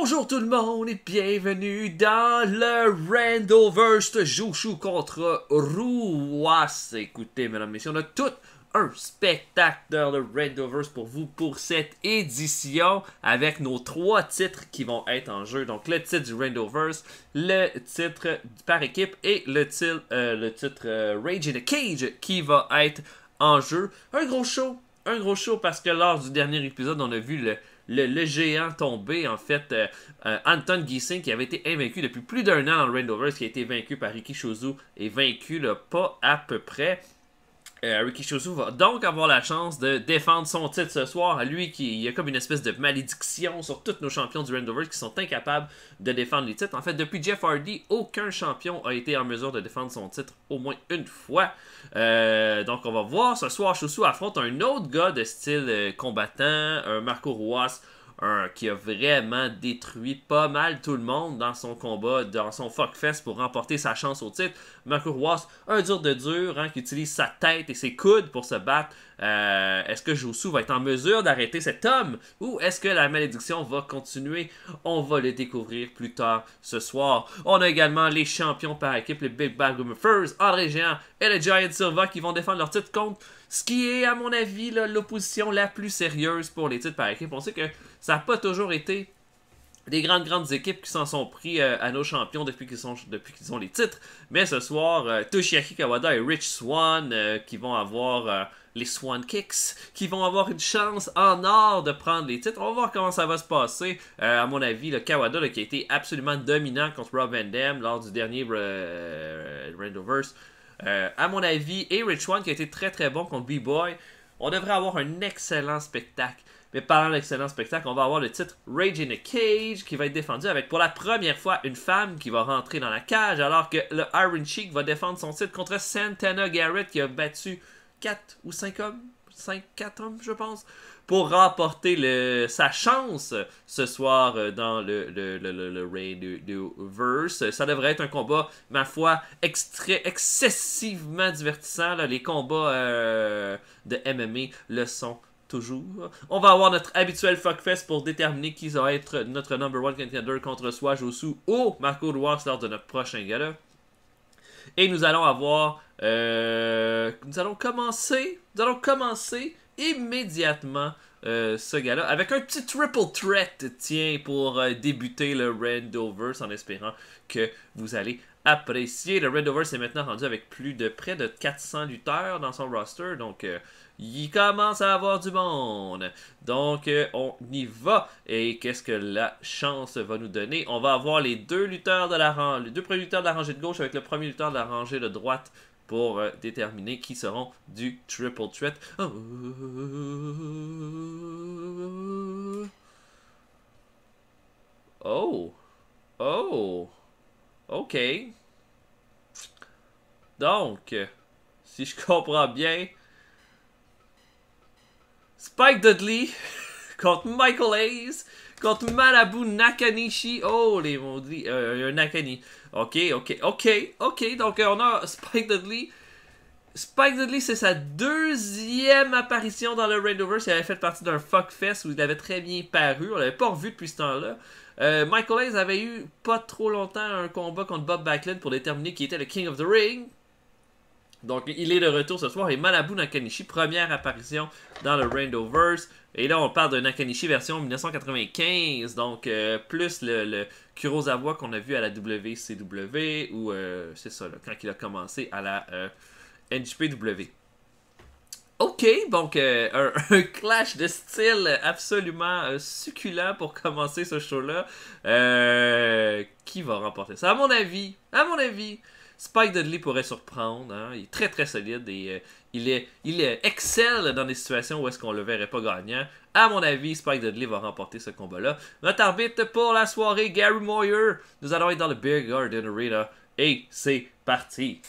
Bonjour tout le monde et bienvenue dans le Randoverse Jouchou contre Rouas. Écoutez, mesdames et messieurs, on a tout un spectacle dans le Randoverse pour vous pour cette édition avec nos trois titres qui vont être en jeu. Donc le titre du Randoverse, le titre par équipe et le titre Rage in a Cage qui va être en jeu. Un gros show parce que lors du dernier épisode, on a vu le géant tomber, en fait, Anton Geesing, qui avait été invaincu depuis plus d'un an dans le Randoverse, qui a été vaincu par Riki Shozu, et vaincu là, pas à peu près. Riki Shozu va donc avoir la chance de défendre son titre ce soir. Lui, il y a comme une espèce de malédiction sur tous nos champions du Randoverse qui sont incapables de défendre les titres. En fait, depuis Jeff Hardy, aucun champion a été en mesure de défendre son titre au moins une fois. Donc, on va voir ce soir, Shozu affronte un autre gars de style combattant, un Marco Ruas, qui a vraiment détruit pas mal tout le monde dans son combat, dans son fuckfest pour remporter sa chance au titre. Marco Ruas, un dur de dur, qui utilise sa tête et ses coudes pour se battre. Est-ce que Josu va être en mesure d'arrêter cet homme ou est-ce que la malédiction va continuer? On va le découvrir plus tard ce soir. On a également les champions par équipe, les Big Bad First, André Géant et le Giant Silva qui vont défendre leur titre contre ce qui est, à mon avis, l'opposition la plus sérieuse pour les titres par équipe. On sait que ça n'a pas toujours été des grandes équipes qui s'en sont pris à nos champions depuis qu'ils ont les titres. Mais ce soir, Toshiaki Kawada et Rich Swann qui vont avoir les Swan Kicks, qui vont avoir une chance en or de prendre les titres. On va voir comment ça va se passer. À mon avis, le Kawada qui a été absolument dominant contre Rob Van Dam lors du dernier Randoverse. À mon avis, et Rich Swann qui a été très bon contre B-Boy. On devrait avoir un excellent spectacle. Mais parlant d'excellent spectacle, on va avoir le titre Rage in a Cage qui va être défendu avec pour la première fois une femme qui va rentrer dans la cage alors que le Iron Sheik va défendre son titre contre Santana Garrett qui a battu 4 ou 5 hommes, 4 hommes je pense, pour remporter sa chance ce soir dans le Randoverse. Ça devrait être un combat, ma foi, excessivement divertissant. Là. Les combats de MMA le sont toujours. On va avoir notre habituel fuckfest pour déterminer qui va être notre number one contender contre soit Josu ou Marco Ruas lors de notre prochain gala. Et nous allons avoir... nous allons commencer immédiatement ce gala avec un petit triple threat, tiens, pour débuter le Randoverse en espérant que vous allez apprécier. Le Randoverse est maintenant rendu avec près de 400 lutteurs dans son roster, donc il commence à avoir du monde. Donc on y va. Et qu'est-ce que la chance va nous donner? On va avoir les deux premiers lutteurs de la rangée de gauche avec le premier lutteur de la rangée de droite pour déterminer qui seront du triple threat. Oh. OK. Donc, si je comprends bien, Spike Dudley contre Michael Hayes contre Manabu Nakanishi. Oh, les maudits. Nakani. OK. Donc, on a Spike Dudley. Spike Dudley, c'est sa deuxième apparition dans le Randoverse. Il avait fait partie d'un fuckfest où il avait très bien paru. On l'avait pas revu depuis ce temps-là. Michael Hayes avait eu pas trop longtemps un combat contre Bob Backlund pour déterminer qui était le King of the Ring. Donc, il est de retour ce soir. Et Manabu Nakanishi, première apparition dans le Randoverse. Et là, on parle de Nakanishi version 1995. Donc, plus le Kurosawa qu'on a vu à la WCW. Ou, c'est ça, là, quand il a commencé à la NJPW. OK, donc un clash de style absolument succulent pour commencer ce show-là. Qui va remporter ça? À mon avis, Spike Dudley pourrait surprendre. Hein? Il est très solide et il excelle dans des situations où est-ce qu'on le verrait pas gagnant. À mon avis, Spike Dudley va remporter ce combat-là. Notre arbitre pour la soirée, Gary Moyer. Nous allons être dans le Big Garden Arena. Et c'est parti!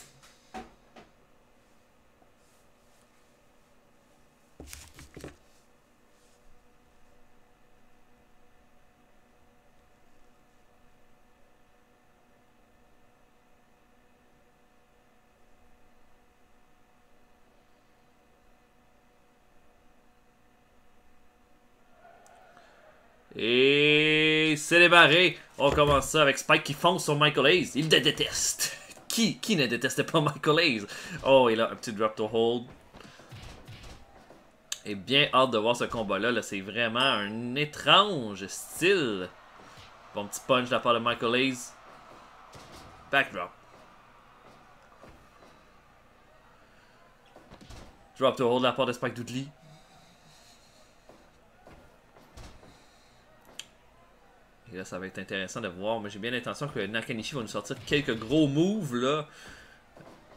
Et c'est démarré. On commence ça avec Spike qui fonce sur Michael Hayes. Il le déteste. Qui ne détestait pas Michael Hayes? Oh, il a un petit drop to hold. Et bien hâte de voir ce combat-là. Là, c'est vraiment un étrange style. Bon petit punch de la part de Michael Hayes. Backdrop. Drop to hold de la part de Spike Dudley. Et là, ça va être intéressant de voir. Mais j'ai bien l'intention que Nakanishi va nous sortir quelques gros moves là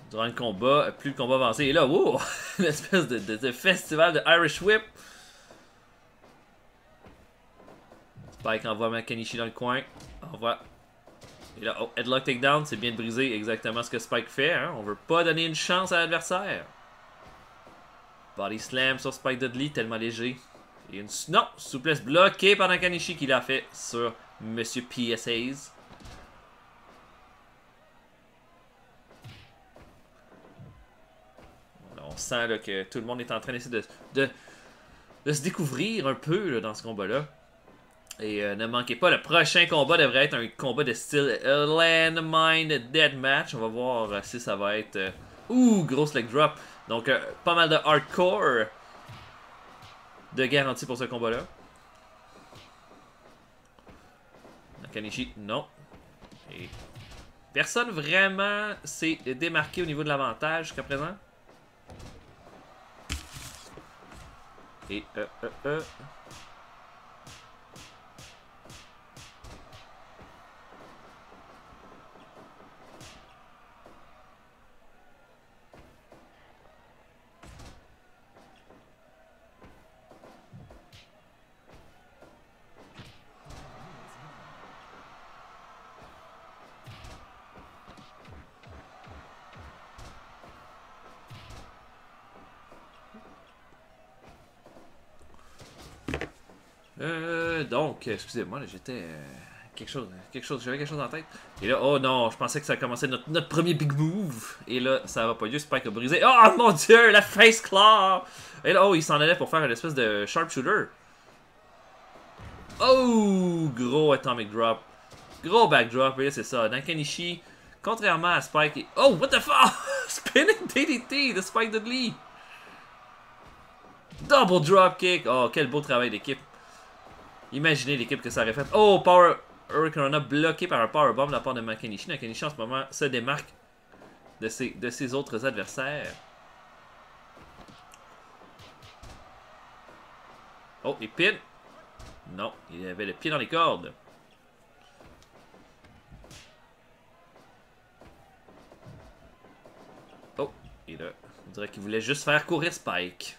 durant le combat. Plus le combat avancé. Et là, wow! Une espèce de festival de Irish Whip. Spike envoie Nakanishi dans le coin. Envoie. Et là, oh, headlock takedown. C'est bien de briser exactement ce que Spike fait. Hein? On veut pas donner une chance à l'adversaire. Body slam sur Spike Dudley, tellement léger. Et une... Non! Souplesse bloquée par Nakanishi qui l'a fait sur Monsieur PSAs. On sent là, que tout le monde est en train d'essayer de se découvrir un peu là, dans ce combat-là. Et ne manquez pas, le prochain combat devrait être un combat de style Landmine Deathmatch. On va voir si ça va être... Ouh, grosse leg drop. Donc, pas mal de hardcore de garantie pour ce combat-là. Nakanishi, non. Et personne vraiment s'est démarqué au niveau de l'avantage jusqu'à présent. Et donc, excusez-moi, j'étais j'avais quelque chose en tête. Et là, oh non, je pensais que ça commençait notre premier big move. Et là, ça va pas lieu, Spike a brisé. Oh mon dieu, la face claw! Et là, oh, il s'en allait pour faire une espèce de sharpshooter. Oh, gros atomic drop. Gros backdrop, et là, c'est ça. Nakanishi, contrairement à Spike. Oh, what the fuck! Spinning DDT de Spike Dudley. Double drop kick. Oh, quel beau travail d'équipe. Imaginez l'équipe que ça aurait fait. Oh, Power Hurricane bloqué par un powerbomb de la part de Nakanishi. Nakanishi en ce moment se démarque de ses autres adversaires. Oh, il pin. Non, il avait le pied dans les cordes. Oh, et là, on dirait qu'il voulait juste faire courir Spike.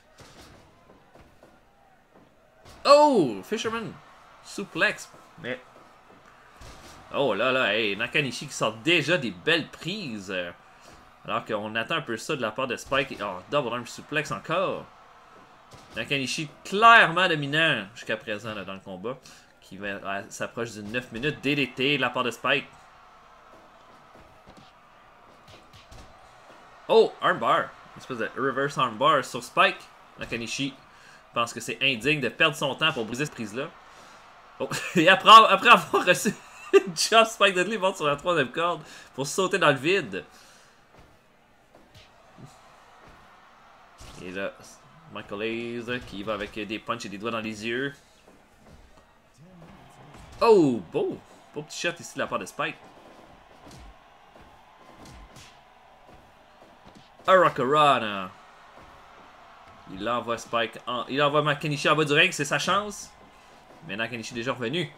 Oh! Fisherman! Suplex! Mais... Oh là là, hey, Nakanishi qui sort déjà des belles prises. Alors qu'on attend un peu ça de la part de Spike. Oh, double arm suplex encore. Nakanishi clairement dominant jusqu'à présent là, dans le combat. Qui s'approche d'une 9 minutes DDT de la part de Spike. Oh! Armbar! Une espèce de reverse armbar sur Spike. Nakanishi pense que c'est indigne de perdre son temps pour briser cette prise-là. Oh. Et après avoir reçu une chop, Spike Dudley monte sur la troisième corde pour sauter dans le vide. Et là, Michael Hayes qui va avec des punches et des doigts dans les yeux. Oh, beau! Beau petit shot ici de la part de Spike. Hurricanrana. Il envoie Spike en... Il envoie Nakanishi en bas du ring, c'est sa chance. Mais Nakanishi est déjà revenu.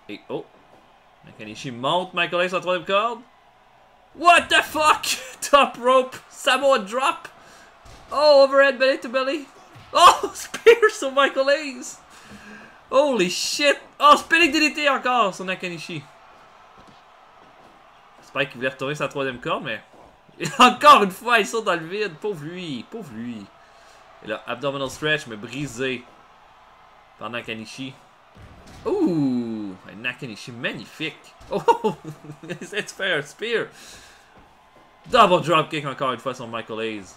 Et oh! Nakanishi monte Michael Hayes sur la troisième corde. What the fuck? Top rope! Samoa drop! Oh, overhead belly to belly. Oh, spear sur Michael Hayes! Holy shit! Oh, spinning DDT encore sur Nakanishi. Spike voulait retourner sa troisième corde, mais... Encore une fois, il saute dans le vide. Pauvre lui, pauvre lui. Et là, abdominal stretch, mais brisé par Nakanishi. Ouh! Un Nakanishi magnifique. Oh! Il essaie de faire un spear. Double dropkick encore une fois sur Michael Hayes.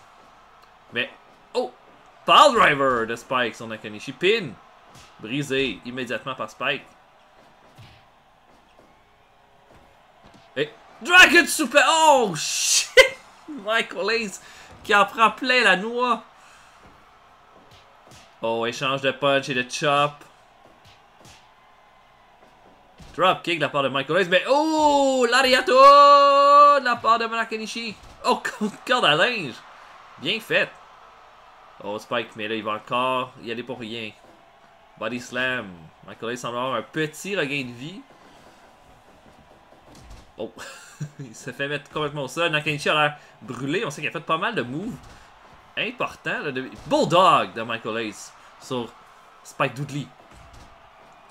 Mais, oh! Pile driver de Spike sur Nakanishi. Pin. Brisé immédiatement par Spike. Et Dragon Super. Oh shit! Michael Hayes qui en prend plein la noix. Oh, échange de punch et de chop. Dropkick de la part de Michael Hayes. Mais oh! Lariato de la part de Nakanishi. Oh, corde à linge. Bien fait. Oh, Spike, mais là, il va encore y aller pour rien. Body slam. Michael Hayes semble avoir un petit regain de vie. Oh. Il se fait mettre complètement au sol. Nakanishi a l'air brûlé. On sait qu'il a fait pas mal de moves importants. Là, Bulldog de Michael Hayes sur Spike Dudley.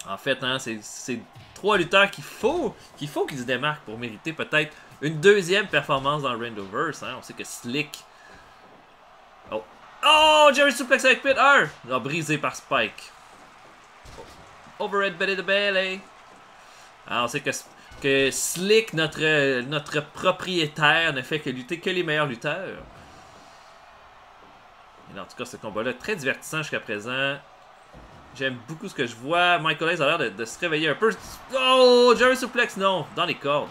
En fait, hein, c'est 3 lutteurs qu'il faut qu'ils se démarquent pour mériter peut-être une deuxième performance dans le Randoverse. Hein. On sait que Slick... Oh! Oh! Jerry Suplex avec Pit 1! Oh, brisé par Spike. Oh. Overhead belly to belly. Ah, on sait que Slick, notre propriétaire, ne fait que lutter que les meilleurs lutteurs. Et en tout cas, ce combat-là est très divertissant jusqu'à présent. J'aime beaucoup ce que je vois. Michael Hayes a l'air de se réveiller un peu. Oh! Jerry Suplex, non! Dans les cordes.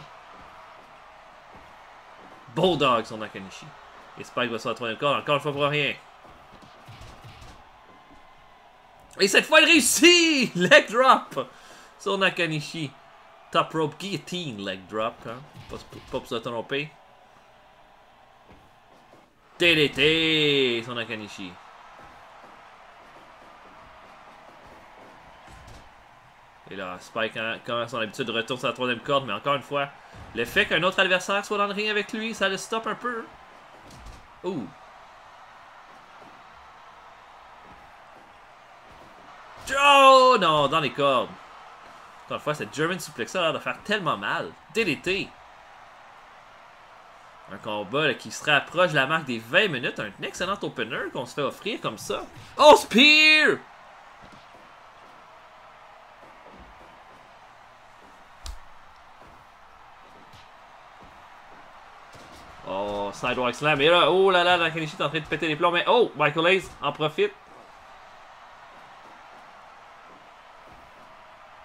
Bulldog sur Nakanishi. Et Spike va sur la troisième corde, encore une fois pour rien. Et cette fois, il réussit! Leg drop sur Nakanishi. Top rope guillotine leg drop. Hein? Pas pour se tromper. DDT sur Nakanishi. Et là, Spike, comme à son habitude, retourne sur la troisième corde. Mais encore une fois, le fait qu'un autre adversaire soit dans le ring avec lui, ça le stoppe un peu. Ouh. Oh non, dans les cordes. Encore une fois, cette German Suplex a l'air de faire tellement mal. DDT. Un combat là, qui se rapproche de la marque des 20 minutes. Un excellent opener qu'on se fait offrir comme ça. Oh, Spear! Oh, Sidewalk Slam. Et là, oh là là, Nakanishi est en train de péter les plombs. Mais oh, Michael Hayes en profite.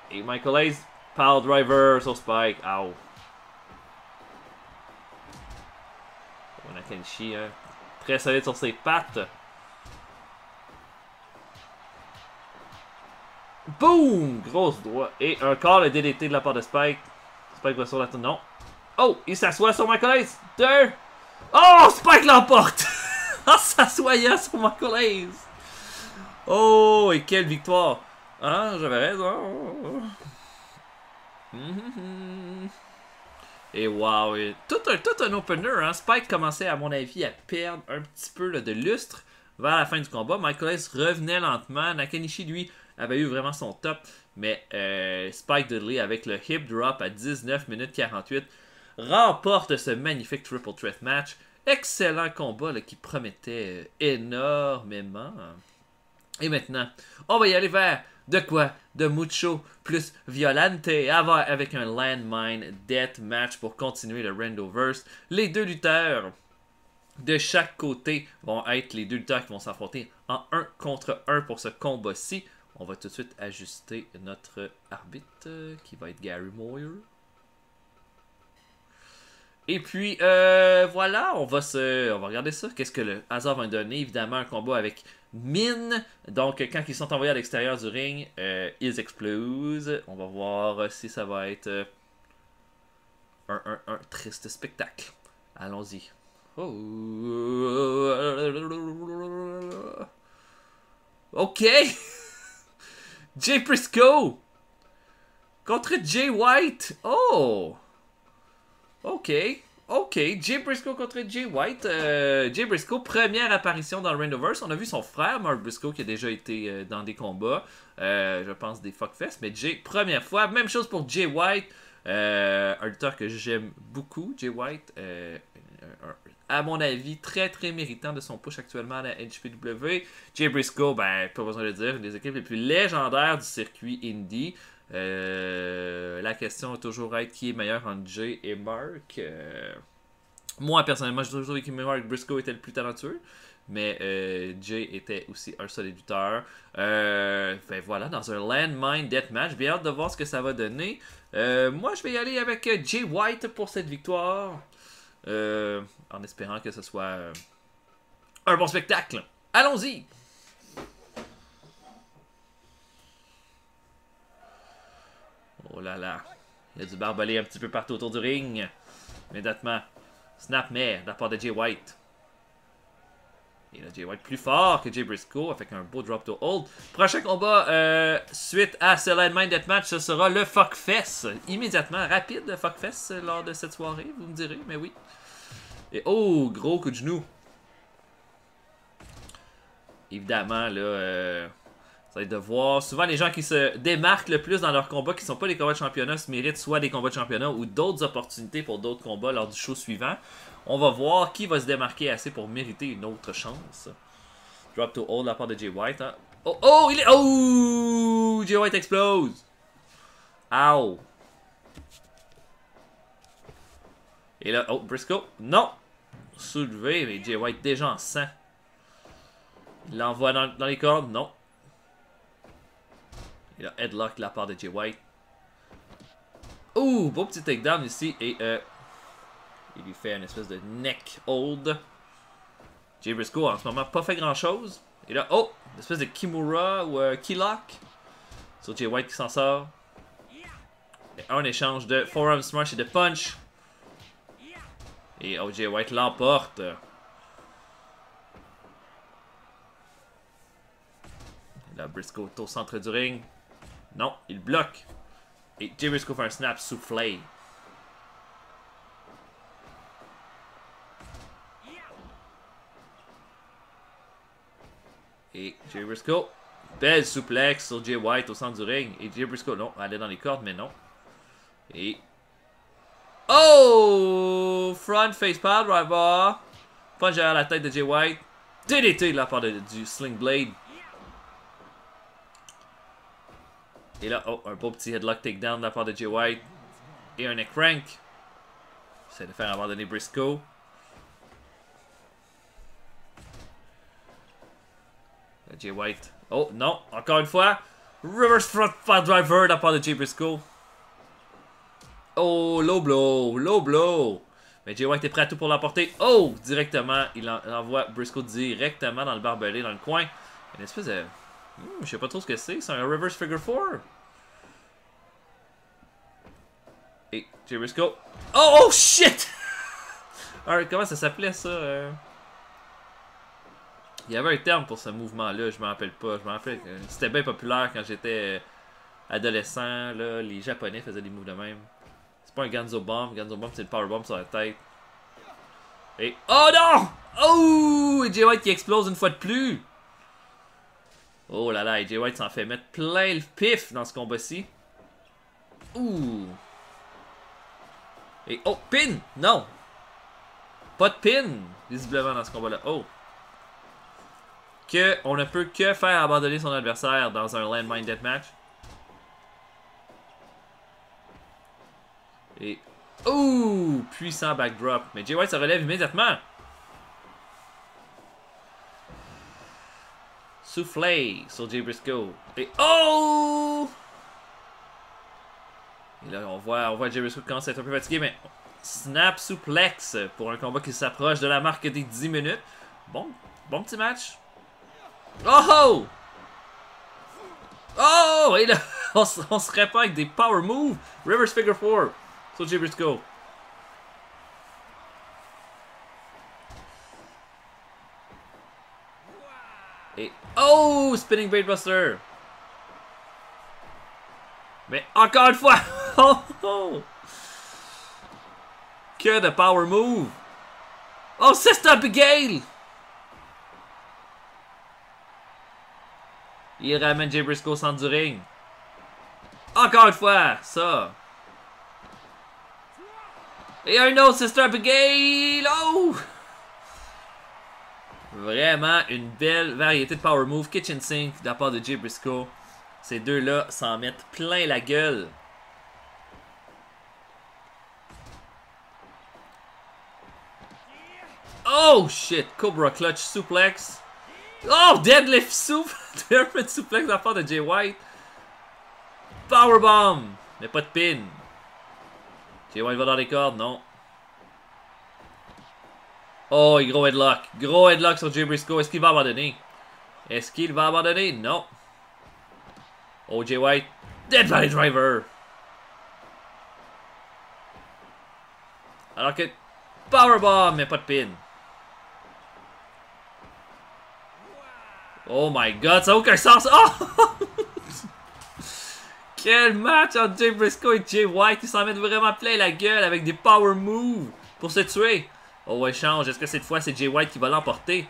Et Michael Hayes, Power Driver sur Spike. Ow. Oh, Nakanishi, hein, très solide sur ses pattes. Boom! Grosse doigt. Et un corps de DDT de la part de Spike. Spike va sur la tête. Non. Oh! Il s'assoit sur Michael Hayes. 2. Oh! Spike l'emporte! En s'assoyant sur Michael Hayes. Oh! Et quelle victoire! Ah, j'avais raison. Et wow! Et tout un opener. Hein? Spike commençait, à mon avis, à perdre un petit peu là, de lustre vers la fin du combat. Michael Hayes revenait lentement. Nakanishi, lui, avait eu vraiment son top. Mais Spike Dudley, avec le hip drop à 19 minutes 48, remporte ce magnifique Triple Threat match. Excellent combat là, qui promettait énormément. Et maintenant, on va y aller vers de quoi? De mucho plus violente. Avec un Landmine Death Match pour continuer le Randoverse. Les deux lutteurs de chaque côté vont être les deux lutteurs qui vont s'affronter en 1 contre 1 pour ce combat-ci. On va tout de suite ajuster notre arbitre qui va être Gary Moyer. Et puis, voilà, on va regarder ça. Qu'est-ce que le hasard va donner? Évidemment, un combat avec mine. Donc, quand ils sont envoyés à l'extérieur du ring, ils explosent. On va voir si ça va être un triste spectacle. Allons-y. Oh. OK. Jay Briscoe contre Jay White. Oh. OK. Jay Briscoe contre Jay White. Jay Briscoe, première apparition dans le Randoverse. On a vu son frère, Mark Briscoe, qui a déjà été dans des combats. Je pense des Fuckfest. Mais Jay, première fois. Même chose pour Jay White. Un lutteur que j'aime beaucoup, Jay White. À mon avis, très très méritant de son push actuellement à la HPW. Jay Briscoe, ben, pas besoin de le dire, une des équipes les plus légendaires du circuit indie. La question va toujours être qui est meilleur entre Jay et Mark. Moi, personnellement, j'ai toujours trouvé que Mark Briscoe était le plus talentueux. Mais Jay était aussi un solide lutteur. Ben voilà, dans un Landmine Deathmatch. Bien hâte de voir ce que ça va donner. Moi, je vais y aller avec Jay White pour cette victoire. En espérant que ce soit un bon spectacle. Allons-y! Oh là là. Il y a du barbelé un petit peu partout autour du ring. Immédiatement. Snapmare de la part de Jay White. Et là, Jay White plus fort que Jay Briscoe avec un beau drop to hold. Prochain combat suite à ce Landmine Deathmatch, ce sera le Fuckfest. Immédiatement, rapide le Fuckfest lors de cette soirée, vous me direz, mais oui. Et oh, gros coup de genou. Évidemment, là, ça va être de voir. Souvent, les gens qui se démarquent le plus dans leurs combats, qui ne sont pas des combats de championnat, se méritent soit des combats de championnat ou d'autres opportunités pour d'autres combats lors du show suivant. On va voir qui va se démarquer assez pour mériter une autre chance. Drop to hold de la part de Jay White. Hein. Oh, oh, il est... Oh! Jay White explose. Ow. Et là, oh, Briscoe. Non. Soulevé, mais Jay White déjà en sang. Il l'envoie dans les cordes. Non. Et là, headlock de la part de Jay White. Ouh, beau petit takedown ici. Et il lui fait une espèce de neck hold. Jay Briscoe en ce moment pas fait grand chose. Et là, oh, une espèce de Kimura ou Keylock sur Jay White qui s'en sort. Et un échange de forearm smash et de punch. Et oh, Jay White l'emporte. Là, Briscoe est au centre du ring. Non, il bloque. Et Jay Briscoe fait un snap soufflé. Et Jay Briscoe, belle souplex sur Jay White au centre du ring. Et Jay Briscoe, non, elle est dans les cordes, mais non. Et... Oh! Front face pile driver. Punch derrière la tête de Jay White. DDT de la part du Sling Blade. Et là, oh, un beau petit headlock takedown de la part de Jay White. Et un neck crank. J'essaie de faire abandonner Briscoe. Jay White. Oh, non. Encore une fois. Reverse front fire driver de la part de Jay Briscoe. Oh, low blow. Low blow. Mais Jay White est prêt à tout pour l'emporter. Oh, directement. Il envoie Briscoe directement dans le barbelé, dans le coin. Une espèce de... je sais pas trop ce que c'est. C'est un reverse figure 4. Et Jay Briscoe. Oh, oh shit! Alright, comment ça s'appelait ça? Il y avait un terme pour ce mouvement-là, je me rappelle pas. Je me rappelle que c'était bien populaire quand j'étais adolescent. Là, les Japonais faisaient des moves de même. C'est pas un Ganzo Bomb. Ganzo Bomb, c'est le Power Bomb sur la tête. Et... oh non! Oh! Et Jay White qui explose une fois de plus. Oh là là, et Jay White s'en fait mettre plein le pif dans ce combat-ci. Ouh! Et oh, pin! Non! Pas de pin, visiblement, dans ce combat-là. Oh! Que on ne peut que faire abandonner son adversaire dans un Landmine Deathmatch. Et... ouh! Puissant backdrop. Mais Jay White se relève immédiatement. Soufflé sur Jay Briscoe. Et oh! Et là, on voit Jay Briscoe commence à être un peu fatigué, mais... snap suplex pour un combat qui s'approche de la marque des 10 minutes. Bon petit match. Oh! Oh! Et là, on se répand avec des power moves. Reverse figure 4 sur Jay Briscoe. Et oh! Spinning Brainbuster. Mais encore une fois! Oh, oh. Que de power move! Oh, Sister Abigail! Il ramène Jay Briscoe au centre du ring. Encore une fois, ça. Et un autre Sister Abigail! Oh! Vraiment une belle variété de power move. Kitchen Sink de la part de Jay Briscoe. Ces deux-là s'en mettent plein la gueule. Oh shit! Cobra Clutch Suplex. Oh! Deadlift Suplex de la part de Jay White. Powerbomb! Mais pas de pin. Jay White va dans les cordes, non. Oh, et gros headlock. Gros headlock sur Jay Briscoe. Est-ce qu'il va abandonner? Est-ce qu'il va abandonner? Non. Oh, Jay White. Dead Valley Driver. Alors que... Powerbomb, mais pas de pin. Oh my god, ça n'a aucun sens. Oh! Quel match entre Jay Briscoe et Jay White. Ils s'en mettent vraiment plein la gueule avec des power moves pour se tuer. Oh, échange. Est-ce que cette fois, c'est Jay White qui va l'emporter?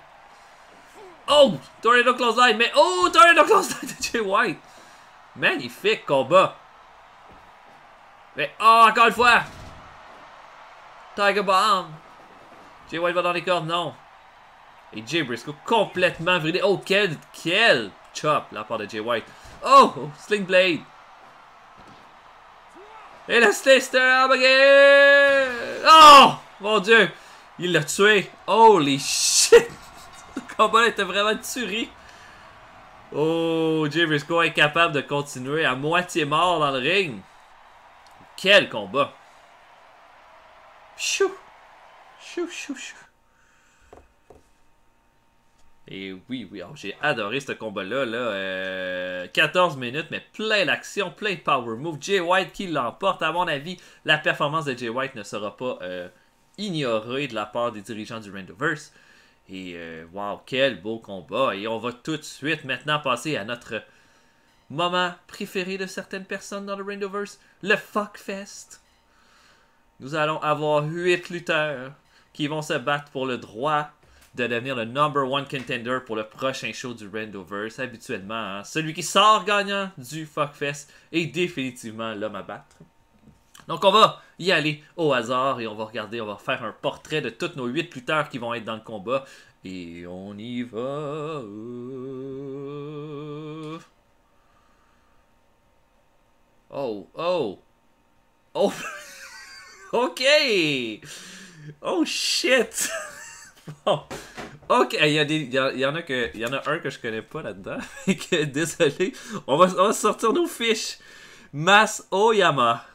Oh! Tornado Clothesline. Mais oh! Tornado Clothesline de Jay White. Magnifique combat. Mais oh, encore une fois. Tiger Bomb. Jay White va dans les cordes, non. Et Jay Briscoe complètement bridé. Oh, quel chop la part de Jay White. Oh, Sling Blade. Et le Slister Hammergate. Oh, mon Dieu. Il l'a tué. Holy shit. Ce combat était vraiment tuerie. Oh, Jay Briscoe est capable de continuer à moitié mort dans le ring. Quel combat. Chou. Chou, chou, chou. Et oui, oh, j'ai adoré ce combat-là. Là. 14 minutes, mais plein d'action, plein de power move. Jay White qui l'emporte. À mon avis, la performance de Jay White ne sera pas ignorée de la part des dirigeants du Randoverse. Et wow, quel beau combat. Et on va tout de suite maintenant passer à notre moment préféré de certaines personnes dans le Randoverse, le Fuckfest. Nous allons avoir 8 lutteurs qui vont se battre pour le droit de devenir le #1 contender pour le prochain show du Randoverse. Habituellement, hein, celui qui sort gagnant du Fuckfest est définitivement l'homme à battre. Donc on va y aller au hasard et on va regarder, on va faire un portrait de tous nos 8 lutteurs qui vont être dans le combat. Et on y va. Oh, oh. Oh. Ok. Oh shit. Bon. Ok, il y en a un que je connais pas là-dedans. Désolé. On va sortir nos fiches. Mas Oyama.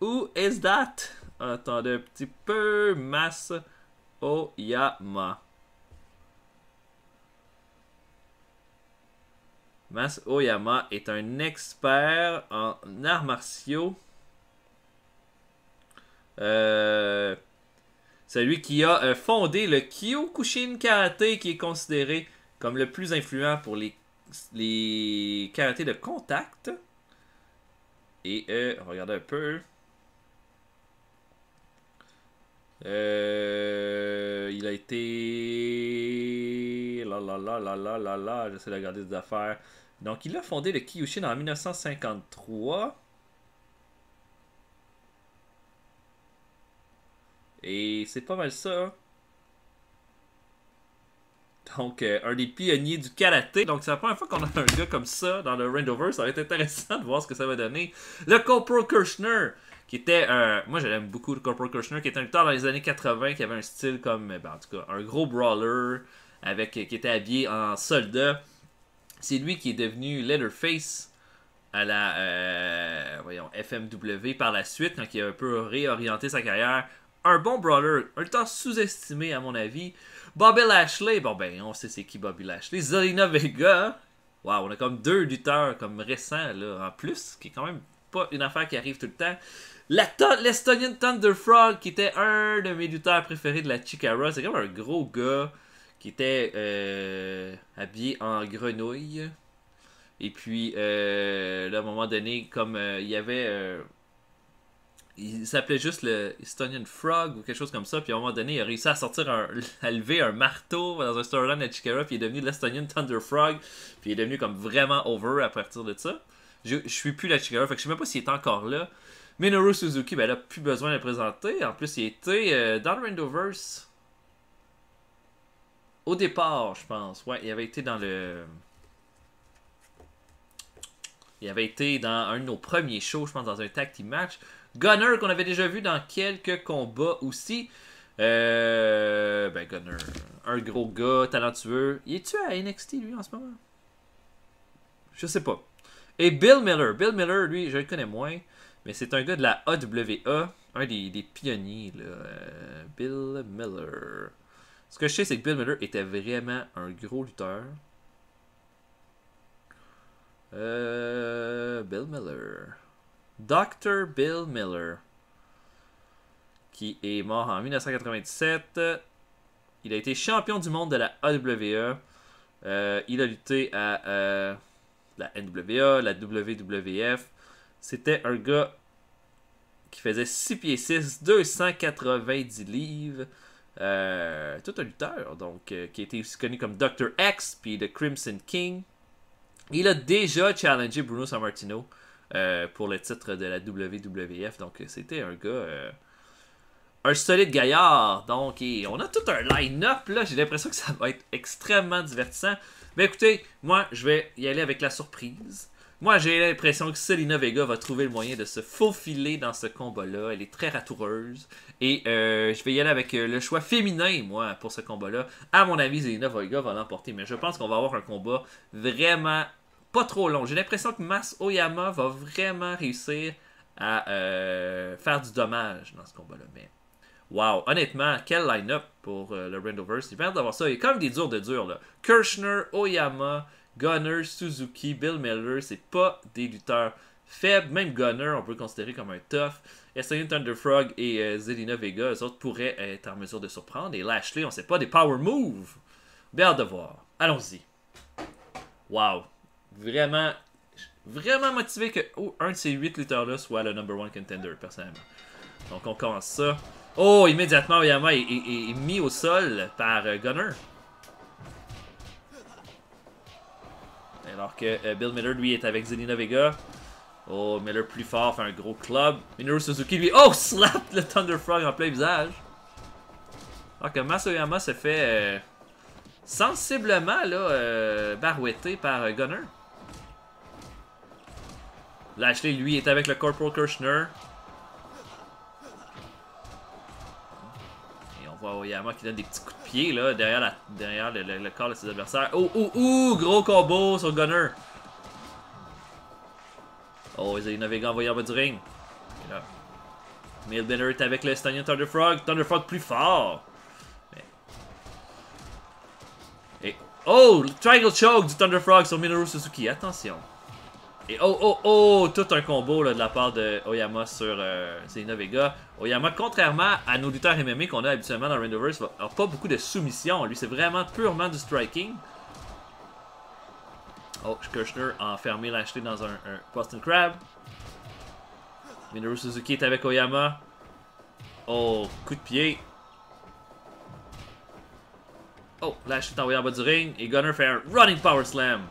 Who is that? Attendez un petit peu. Mas Oyama. Mas Oyama est un expert en arts martiaux. Celui qui a fondé le Kyokushin Karaté, qui est considéré comme le plus influent pour les karatés de contact. Et regardez un peu. Il a été... J'essaie de regarder des affaires. Donc, il a fondé le Kyokushin en 1953. Et c'est pas mal ça. Donc, un des pionniers du karaté. Donc, c'est la première fois qu'on a un gars comme ça dans le Randoverse. Ça va être intéressant de voir ce que ça va donner. Le Corporal Kirchner, qui était... moi, j'aime beaucoup le Corporal Kirchner, qui était un lutteur dans les années 80, qui avait un style comme... en tout cas, un gros brawler, qui était habillé en soldat. C'est lui qui est devenu Leatherface à la FMW par la suite, quand il a un peu réorienté sa carrière. Un bon brawler, un lutteur sous-estimé à mon avis. Bobby Lashley, bon ben on sait c'est qui Bobby Lashley. Zelina Vega, waouh, on a comme 2 lutteurs comme récents là en plus, qui est quand même pas une affaire qui arrive tout le temps. L'Estonian Thunder Frog, qui était un de mes lutteurs préférés de la Chikara, c'est comme un gros gars qui était habillé en grenouille. Et puis là, à un moment donné, comme il y avait... il s'appelait juste le Estonian Frog ou quelque chose comme ça. Puis à un moment donné, il a réussi à à lever un marteau dans un storyline de Chikara. Puis il est devenu l'Estonian Thunder Frog. Puis il est devenu comme vraiment over à partir de ça. Je suis plus la Chikara, fait que je sais même pas s'il est encore là. Minoru Suzuki, ben là, plus besoin de le présenter. En plus, il était dans le Randoverse au départ, je pense. Ouais, il avait été dans le... Il avait été dans un de nos premiers shows, je pense, dans un tag team match. Gunner, qu'on avait déjà vu dans quelques combats aussi. Ben, Gunner. Un gros gars talentueux. Il est-tu à NXT, lui, en ce moment? Je sais pas. Et Bill Miller. Bill Miller, lui, je le connais moins. Mais c'est un gars de la AWA. Un des pionniers, là. Bill Miller. Ce que je sais, c'est que Bill Miller était vraiment un gros lutteur. Bill Miller. Dr. Bill Miller. Qui est mort en 1997. Il a été champion du monde de la AWA. Il a lutté à la NWA, la WWF. C'était un gars qui faisait 6 pieds 6, 290 livres. Tout un lutteur, donc, qui a été aussi connu comme Dr. X, puis The Crimson King. Il a déjà challengé Bruno Sammartino pour le titre de la WWF, donc c'était un gars, un solide gaillard. Donc, on a tout un line-up, là, j'ai l'impression que ça va être extrêmement divertissant. Mais écoutez, moi, je vais y aller avec la surprise. Moi, j'ai l'impression que Zelina Vega va trouver le moyen de se faufiler dans ce combat-là. Elle est très ratoureuse. Et je vais y aller avec le choix féminin, moi, pour ce combat-là. À mon avis, Zelina Vega va l'emporter. Mais je pense qu'on va avoir un combat vraiment pas trop long. J'ai l'impression que Mas Oyama va vraiment réussir à faire du dommage dans ce combat-là. Mais wow, honnêtement, quel line-up pour le Randoverse. Il vient d'avoir ça. Il y a quand même des durs de durs, là. Kirchner, Oyama, Gunner, Suzuki, Bill Miller, c'est pas des lutteurs faibles. Même Gunner, on peut le considérer comme un tough. Estonian Thunderfrog et Zelina Vega, eux autres pourraient être en mesure de surprendre. Et Lashley, on sait pas, des power moves. Bien hâte de voir. Allons-y. Wow. Vraiment motivé que un de ces 8 lutteurs-là soit le number 1 contender, personnellement. Donc on commence ça. Oh, immédiatement, Oyama est mis au sol par Gunner. Alors que Bill Miller, lui, est avec Zelina Vega. Oh, Miller plus fort, fait un gros club. Minoru Suzuki, lui, oh, slap le Thunder Frog en plein visage. Alors que Mas Oyama se fait sensiblement là, barouetté par Gunner. Lashley, lui, est avec le Corporal Kirchner. Et on voit Oyama qui donne des petits coups de pied là, derrière le corps de ses adversaires. Oh, gros combo sur Gunner. Oh, Zelina Vega envoyé en bas du ring. Et là, Bill Miller est avec le Estonian Thunderfrog. Thunderfrog plus fort. Et oh, le Triangle Choke du Thunderfrog sur Minoru Suzuki. Attention. Et oh, tout un combo là, de la part de Oyama sur Zelina Vega. Oyama, contrairement à nos lutteurs MMA qu'on a habituellement dans Randoverse, n'a pas beaucoup de soumission. Lui, c'est vraiment purement du striking. Oh, Kirchner a enfermé Lashley dans un Boston Crab. Minoru Suzuki est avec Oyama. Oh, coup de pied. Oh, Lashley est envoyé en bas du ring. Et Gunner fait un Running Power Slam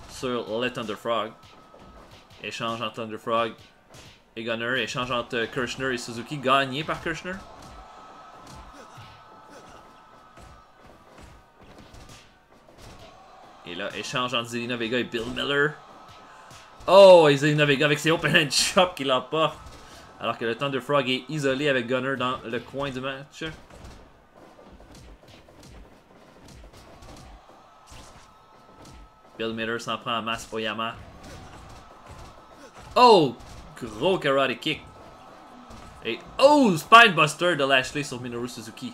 sur le Thunderfrog. Échange entre Thunderfrog et Gunner. Échange entre Kirchner et Suzuki. Gagné par Kirchner. Et là, échange entre Zelina Vega et Bill Miller. Oh, et Zelina Vega avec ses open hand chops qui l'emporte. Alors que le Thunderfrog est isolé avec Gunner dans le coin du match. Bill Miller s'en prend à Mas Oyama. Oh, gros karate kick. Et oh, Spinebuster de Lashley sur Minoru Suzuki.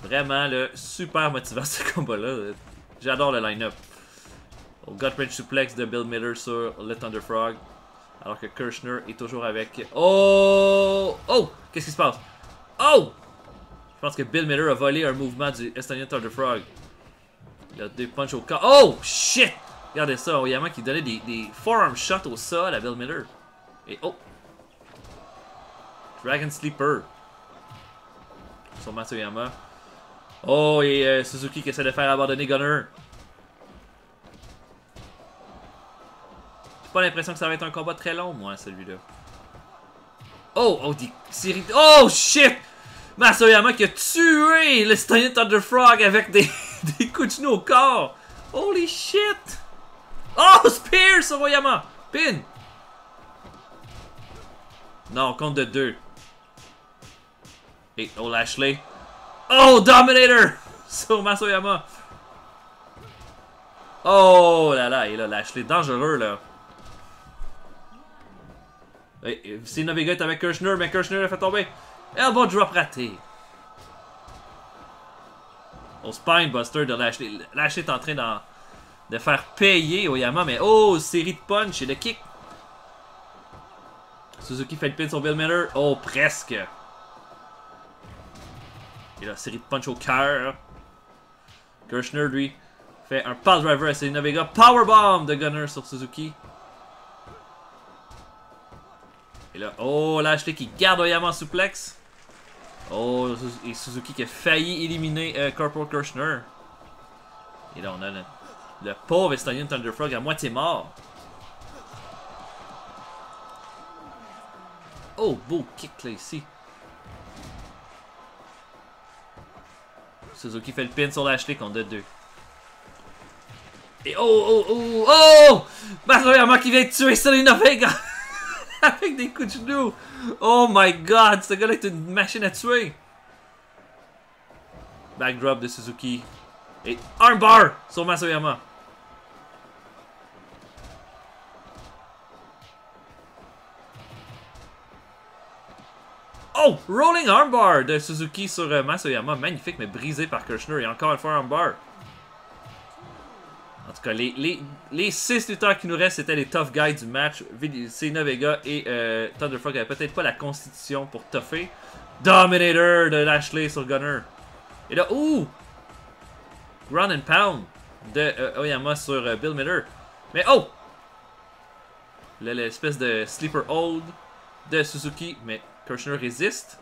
Vraiment, le super motivant ce combat-là. J'adore le line-up. Au Gut Wrench Suplex de Bill Miller sur le Thunderfrog. Alors que Kirchner est toujours avec... Oh! Oh! Qu'est-ce qui se passe? Oh! Je pense que Bill Miller a volé un mouvement du Estonian Thunderfrog. Il a des punches au corps. Oh! Shit! Regardez ça. Oyama qui donnait des forearm shots au sol à Bill Miller. Et oh! Dragon Sleeper. Sur Oyama. Oh, et Suzuki qui essaie de faire abandonner Gunner. J'ai pas l'impression que ça va être un combat très long, moi, celui-là. Oh, des séries... Oh, shit! Mas Oyama qui a tué le Estonian Thunderfrog avec des coups de genoux au corps. Holy shit! Oh, Spear sur Oyama! Pin! Non, compte de 2. Et oh, Lashley. Oh, Dominator! Sur Masoyama. Oh là là, et là, Lashley, dangereux là. Et Zelina Vega est avec Kirchner, mais Kirchner l'a fait tomber. Elbow drop raté. Au Spinebuster de Lashley. Lashley est en train de faire payer Oyama, mais oh, série de punch et de kick. Suzuki fait le pin sur Bill Miller. Oh, presque. Et là, série de punch au cœur. Kirchner, lui, fait un power driver à Zelina Vega. Powerbomb de Gunner sur Suzuki. Et là, oh, Lashley qui garde Oyama en suplex. Oh, et Suzuki qui a failli éliminer Corporal Kirchner. Et là, on a le pauvre Estonian Thunderfrog à moitié mort. Oh, beau kick là ici. Suzuki fait le pin sur Lashley contre 2. Et oh! Masoyama qui vient de tuer Zelina Vega avec des coups de genoux. Oh my god, ce gars-là est une machine à tuer. Backdrop de Suzuki. Et armbar sur Masoyama. Oh! Rolling armbar de Suzuki sur Masoyama. Magnifique, mais brisé par Kirchner. Et encore une fois, armbar. En tout cas, les 6 lutteurs qui nous restent, c'était les tough guys du match. Zelina Vega et Thunderfrog n'avaient peut-être pas la constitution pour tougher. Dominator de Lashley sur Gunner. Et là, ouh! Ground and Pound de Oyama sur Bill Miller. Mais oh! L'espèce de sleeper hold de Suzuki. Mais Kirchner résiste.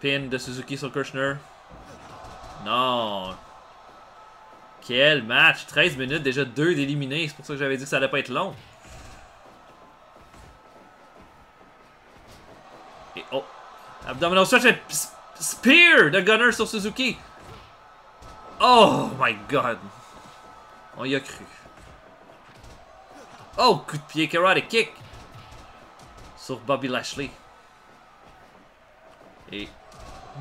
Pin de Suzuki sur Kirchner. Non. Quel match. 13 minutes, déjà 2 d'éliminés. C'est pour ça que j'avais dit que ça allait pas être long. Et oh. Abdominal stretch et spear de Gunner sur Suzuki. Oh my god. On y a cru. Oh, coup de pied, karate kick. Sur Bobby Lashley. Et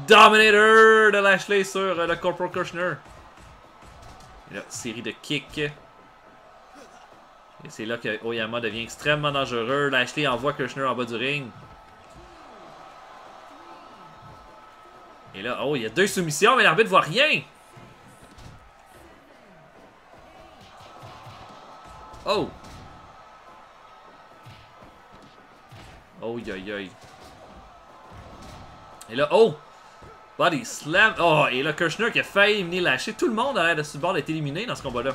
Dominator de Lashley sur le Corporal Kirchner. Et là, série de kicks. Et c'est là que Oyama devient extrêmement dangereux. Lashley envoie Kirchner en bas du ring. Et là, oh, il y a 2 soumissions, mais l'arbitre voit rien. Oh. Oh, aïe. Et là, oh. Body slam. Oh, et là, Kirchner qui a failli éliminer Lashley. Tout le monde a l'air de ce bord d'être éliminé dans ce combat-là.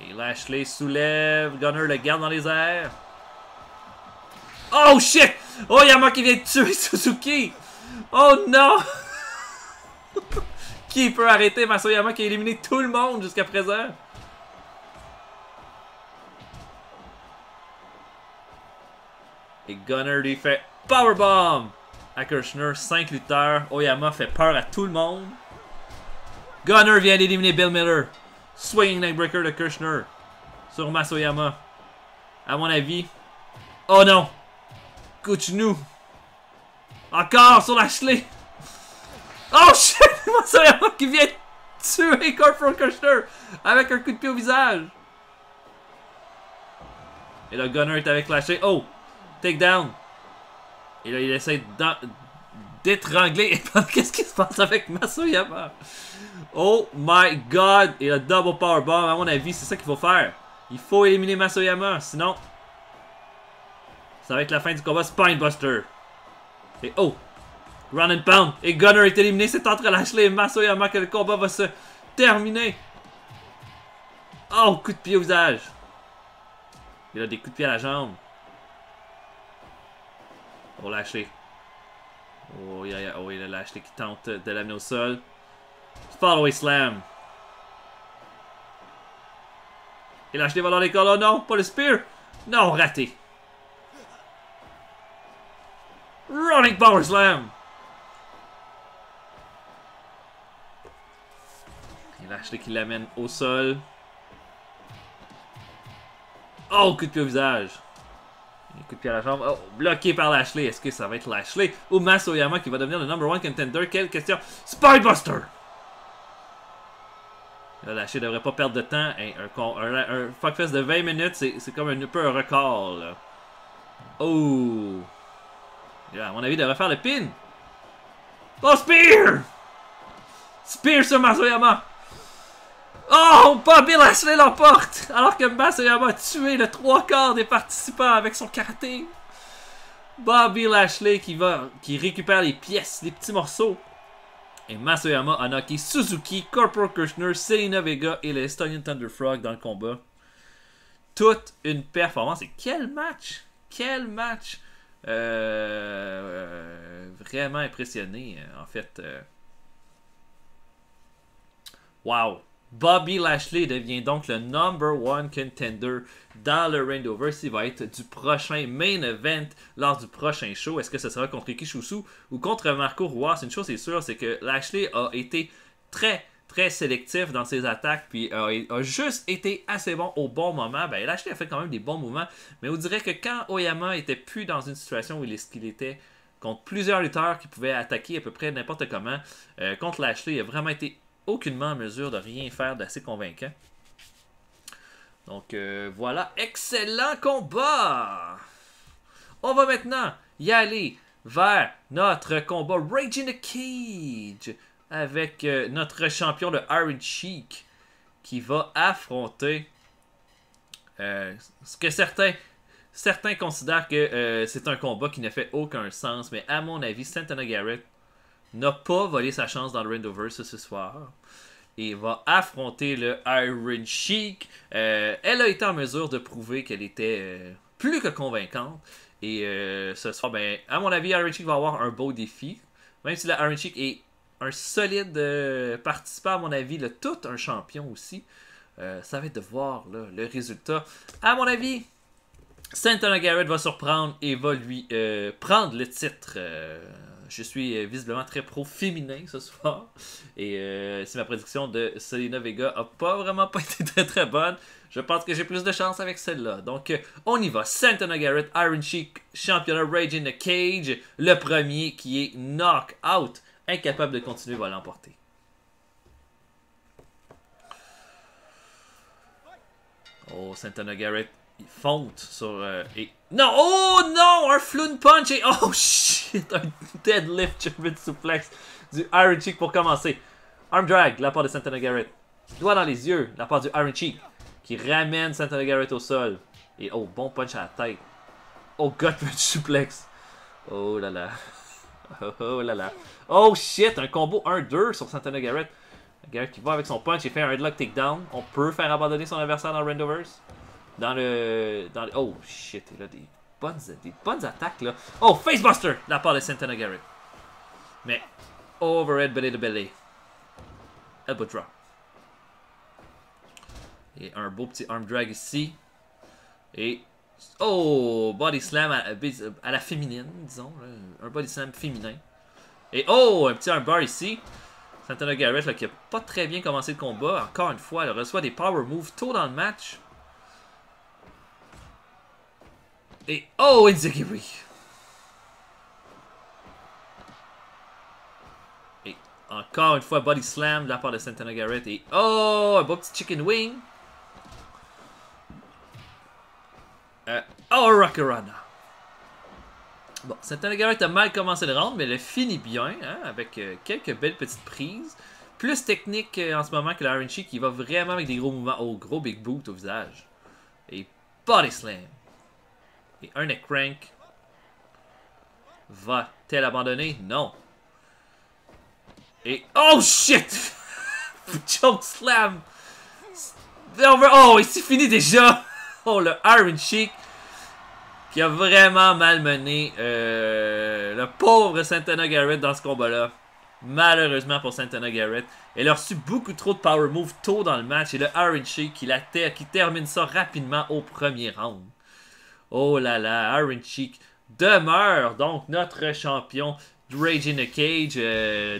Et Lashley soulève. Gunner le garde dans les airs. Oh, shit! Oh, Yama qui vient de tuer Suzuki. Oh, non! Qui peut arrêter Masoyama qui a éliminé tout le monde jusqu'à présent? Et Gunner lui fait Powerbomb à Kirchner. 5 lutteurs. Oyama fait peur à tout le monde. Gunner vient d'éliminer Bill Miller. Swinging neckbreaker de Kirchner sur Masoyama. À mon avis. Oh non! Coup de genou. Encore sur Lashley. Oh shit! Masoyama qui vient tuer Corporal Kirchner avec un coup de pied au visage. Et là, Gunner est avec Lashley. Oh! Takedown. Et là, il essaie d'étrangler. Qu'est-ce qui se passe avec Masoyama? Oh my god! Et le double powerbomb, à mon avis, c'est ça qu'il faut faire. Il faut éliminer Masoyama, sinon ça va être la fin du combat. Spinebuster. Et oh! Ground and Pound. Et Gunner est éliminé. C'est entre Lashley et Masoyama que le combat va se terminer. Oh! Coup de pied au visage. Il a des coups de pied à la jambe. Oh, Lashley. Oh, il y a Lashley qui tente de l'amener au sol. Fallaway Slam. Et Lashley va dans les cols. Oh non, pas le spear. Non, raté. Running Power Slam. Et Lashley qui l'amène au sol. Oh, coup de pied au visage. Coup de pied à la jambe. Oh, bloqué par Lashley. Est-ce que ça va être Lashley ou Mas Oyama qui va devenir le number 1 contender? Quelle question. Spinebuster! Là, Lashley devrait pas perdre de temps. Hey, un fuckfest de 20 minutes, c'est comme un peu un record. Là. Oh! Yeah, à mon avis, il devrait faire le pin. Oh, Spear! Spear sur Mas Oyama! Oh! Bobby Lashley l'emporte! Alors que Mas Oyama a tué le 3/4 des participants avec son karaté. Bobby Lashley qui récupère les pièces, les petits morceaux. Et Mas Oyama a knocké Suzuki, Corporal Kirchner, Selena Vega et le Estonian Thunder Frog dans le combat. Toute une performance. Et quel match! Quel match! Vraiment impressionné, en fait. Wow! Bobby Lashley devient donc le number 1 contender dans le Randoverse. Il va être du prochain main event lors du prochain show. Est-ce que ce sera contre Kishusu ou contre Marco Ruas? Une chose est sûre, c'est que Lashley a été très sélectif dans ses attaques, puis a juste été assez bon au bon moment. Ben, Lashley a fait quand même des bons mouvements, mais on dirait que quand Oyama était plus dans une situation où il était contre plusieurs lutteurs qui pouvaient attaquer à peu près n'importe comment, contre Lashley, il a vraiment été aucunement en mesure de rien faire d'assez convaincant. Donc voilà, excellent combat! On va maintenant y aller vers notre combat Rage in the Cage avec notre champion de Iron Sheik qui va affronter ce que certains considèrent que c'est un combat qui ne fait aucun sens, mais à mon avis, Santana Garrett n'a pas volé sa chance dans le Randoverse ce soir. Et va affronter le Iron Sheik. Elle a été en mesure de prouver qu'elle était plus que convaincante. Et ce soir, ben, à mon avis, Iron Sheik va avoir un beau défi. Même si le Iron Sheik est un solide participant, à mon avis, tout un champion aussi. Ça va être de voir là, le résultat. À mon avis, Santana Garrett va surprendre et va lui prendre le titre. Je suis visiblement très pro-féminin ce soir. Et si ma prédiction de Selena Vega n'a pas été très bonne, je pense que j'ai plus de chance avec celle-là. Donc, on y va. Santana Garrett, Iron Sheik, championnat Rage in the Cage. Le premier qui est knock-out, incapable de continuer, va l'emporter. Oh, Santana Garrett, il fonte sur... Non! Oh non! Un floon punch et... Oh shit! Un deadlift German suplex du Iron Sheik pour commencer. Arm drag de la part de Santana Garrett. Doigt dans les yeux de la part du Iron Sheik qui ramène Santana Garrett au sol. Et oh, bon punch à la tête. Oh, gut punch suplex. Oh là là. Oh là là. Oh shit! Un combo 1-2 sur Santana Garrett. Garrett qui va avec son punch et fait un headlock takedown. On peut faire abandonner son adversaire dans le Randoverse. Oh shit, il a des bonnes attaques là. Oh, facebuster de la part de Santana Garrett. Mais overhead belly to belly. Elbow drop. Et un beau petit arm drag ici. Et oh, body slam à la féminine, disons. Un body slam féminin. Et oh, un petit arm bar ici. Santana Garrett là, qui a pas très bien commencé le combat. Encore une fois, elle reçoit des power moves tôt dans le match. Et oh, Enziguri. Et encore une fois, body slam de la part de Santana Garrett. Et oh, un beau petit chicken wing. Oh, Rockarana. Bon, Santana Garrett a mal commencé le round, mais elle finit bien, hein, avec quelques belles petites prises. Plus technique en ce moment que l'Iron Sheik qui va vraiment avec des gros mouvements. Oh, gros big boot au visage. Et body slam. Et un neck crank. Va-t-elle abandonner? Non. Et... Oh shit! Choke slam! Oh, et c'est fini déjà! Oh, le Iron Sheik qui a vraiment malmené le pauvre Santana Garrett dans ce combat-là. Malheureusement pour Santana Garrett. Elle a reçu beaucoup trop de power moves tôt dans le match. Et le Iron Sheik qui termine ça rapidement au premier round. Oh là là, Iron Sheik demeure donc notre champion du Rage in the Cage.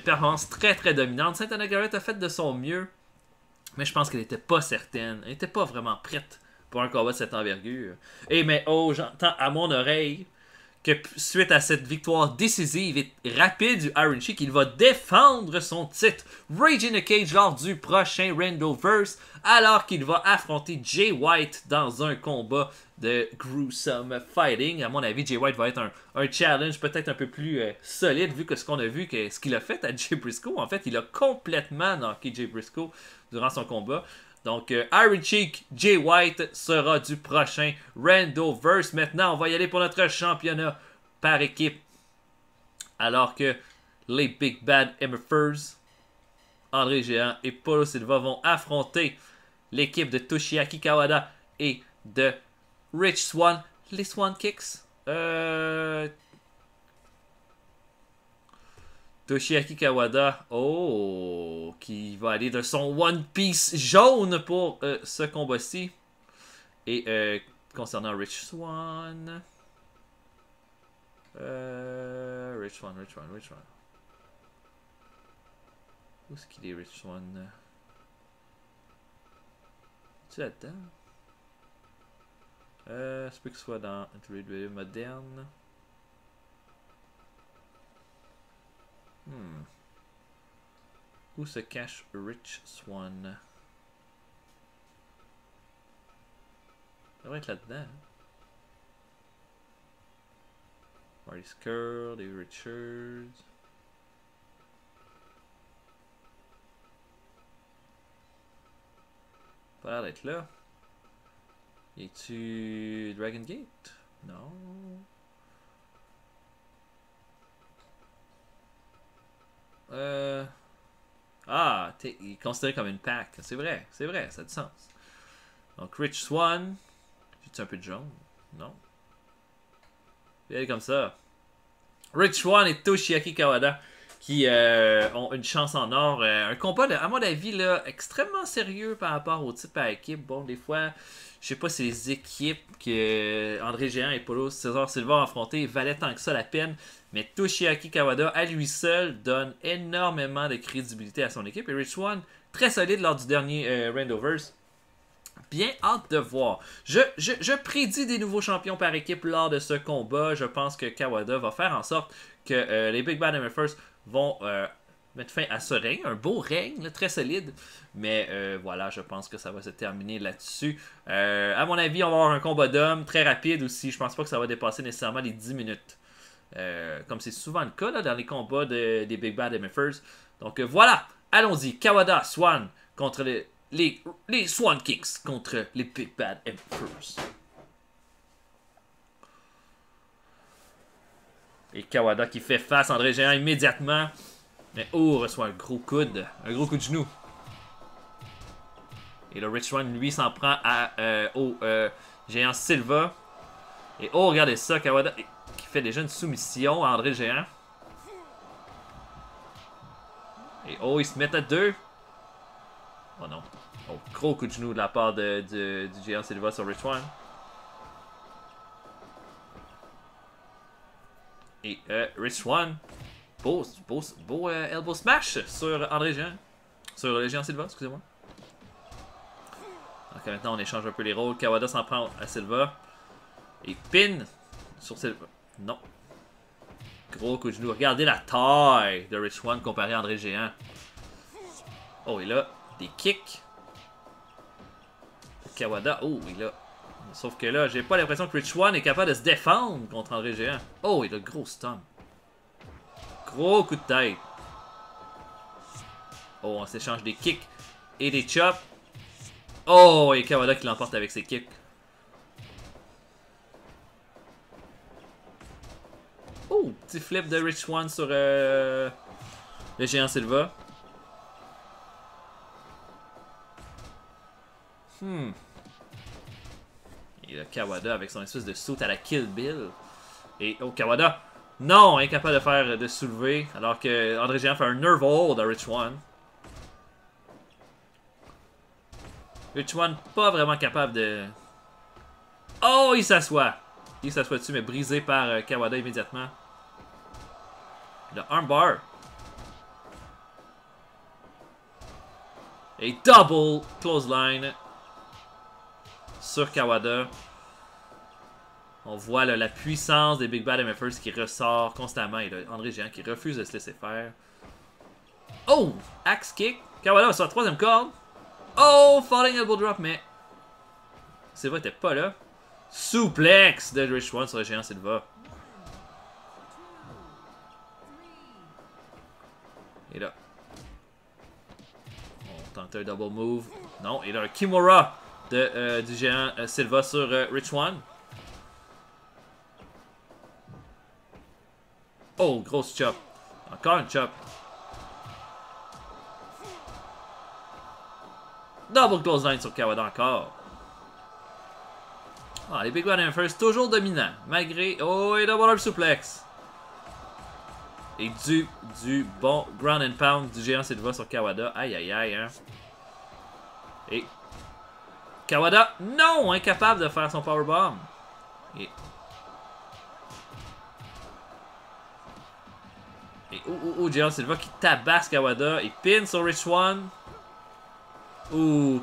Performance très dominante. Santana Garrett a fait de son mieux. Mais je pense qu'elle n'était pas certaine. Elle n'était pas vraiment prête pour un combat de cette envergure. Et mais oh, j'entends à mon oreille que suite à cette victoire décisive et rapide du Iron Sheik, il va défendre son titre Rage in the Cage lors du prochain Randoverse, alors qu'il va affronter Jay White dans un combat de gruesome fighting. À mon avis, Jay White va être un challenge peut-être un peu plus solide, vu que ce qu'on a vu, que ce qu'il a fait à Jay Briscoe, en fait, il a complètement knocké Jay Briscoe durant son combat. Donc, Iron Sheik, Jay White sera du prochain Randoverse. Maintenant, on va y aller pour notre championnat par équipe. Alors que les Big Bad MFers, André Géant et Paulo Silva vont affronter l'équipe de Toshiaki Kawada et de Rich Swann. Les Swan Kicks. Toshiaki Kawada, qui va aller de son One Piece jaune pour ce combat-ci. Et concernant Rich Swann... Rich Swann. Où est-ce qu'il est, Rich Swann? Tu là-dedans? C'est peut que ce soit dans WWE moderne. Où se cache Rich Swann? Ça devrait être là-dedans. Marty Scurll, David Richards. Pas l'air d'être là. Y a-tu Dragon Gate? Non. Ah, il est considéré comme une pack. C'est vrai, ça a du sens. Donc, Rich Swann. J'ai-tu un peu de jaune? Non. Il est comme ça. Rich Swann et Toshiaki Kawada qui ont une chance en or. Un combat, à mon avis, là, extrêmement sérieux par rapport au type à équipe. Bon, des fois, je sais pas si les équipes que André Géant et Paulo César Silva ont affrontées valaient tant que ça la peine. Mais Toshiaki Kawada, à lui seul, donne énormément de crédibilité à son équipe. Et Rich Swann, très solide lors du dernier Randoverse. Bien hâte de voir. Je prédis des nouveaux champions par équipe lors de ce combat. Je pense que Kawada va faire en sorte que les Big Bad MFers vont mettre fin à ce règne. Un beau règne, là, très solide. Mais voilà, je pense que ça va se terminer là-dessus. À mon avis, on va avoir un combat d'hommes très rapide aussi. Je pense pas que ça va dépasser nécessairement les 10 minutes. Comme c'est souvent le cas là, dans les combats des Big Bad MFers. Donc voilà, allons-y. Kawada, Swann contre les Swan Kicks contre les Big Bad Emperors. Et Kawada qui fait face à André Géant immédiatement. Mais reçoit un gros coup de genou. Et le Rich Swann, lui, s'en prend au Géant Silva. Et regardez ça, Kawada qui fait déjà une soumission à André Géant. Et ils se mettent à deux. Oh non. Gros coup de genou de la part du Géant Silva sur Rich Swann. Et Rich Swann, beau elbow smash sur André Géant. Sur le Géant Silva, excusez-moi. Donc maintenant on échange un peu les rôles. Kawada s'en prend à Silva. Et pin sur Silva. Non. Gros coup de genou. Regardez la taille de Rich Swann comparé à André Géant. Et là, des kicks. Kawada, il a... Sauf que là, j'ai pas l'impression que Rich Swann est capable de se défendre contre André Géant. Il a gros stun. Gros coup de tête. On s'échange des kicks et des chops. Et Kawada qui l'emporte avec ses kicks. Petit flip de Rich Swann sur le Géant Silva. Et le Kawada avec son espèce de saut à la Kill Bill. Et Kawada, non, incapable de faire de soulever. Alors que André Géant fait un nerve hold à Rich Swann. Rich Swann pas vraiment capable de... il s'assoit. Il s'assoit dessus, mais brisé par Kawada immédiatement. Le armbar. Et double clothesline sur Kawada. On voit là, la puissance des Big Bad MFers qui ressort constamment. Et là, André Géant qui refuse de se laisser faire. Oh! Axe kick. Kawada va sur la troisième corde. Oh! Falling elbow drop, mais... Silva était pas là. Suplex de Rich Swann sur le Géant Silva. Et là... On tente un double move. Non, et là un Kimura du Géant Silva sur Rich Swann. Oh, grosse chop. Encore une chop. Double clothesline sur Kawada encore. Ah, les Big Bad MFers toujours dominants. Malgré... Oh, et double arm suplex. Et du bon ground and pound du Géant Silva sur Kawada. Aïe, aïe, aïe, hein. Et... Kawada, non! Incapable de faire son powerbomb. Et... Géant Silva qui tabasse Kawada. Et pin sur Rich Swann.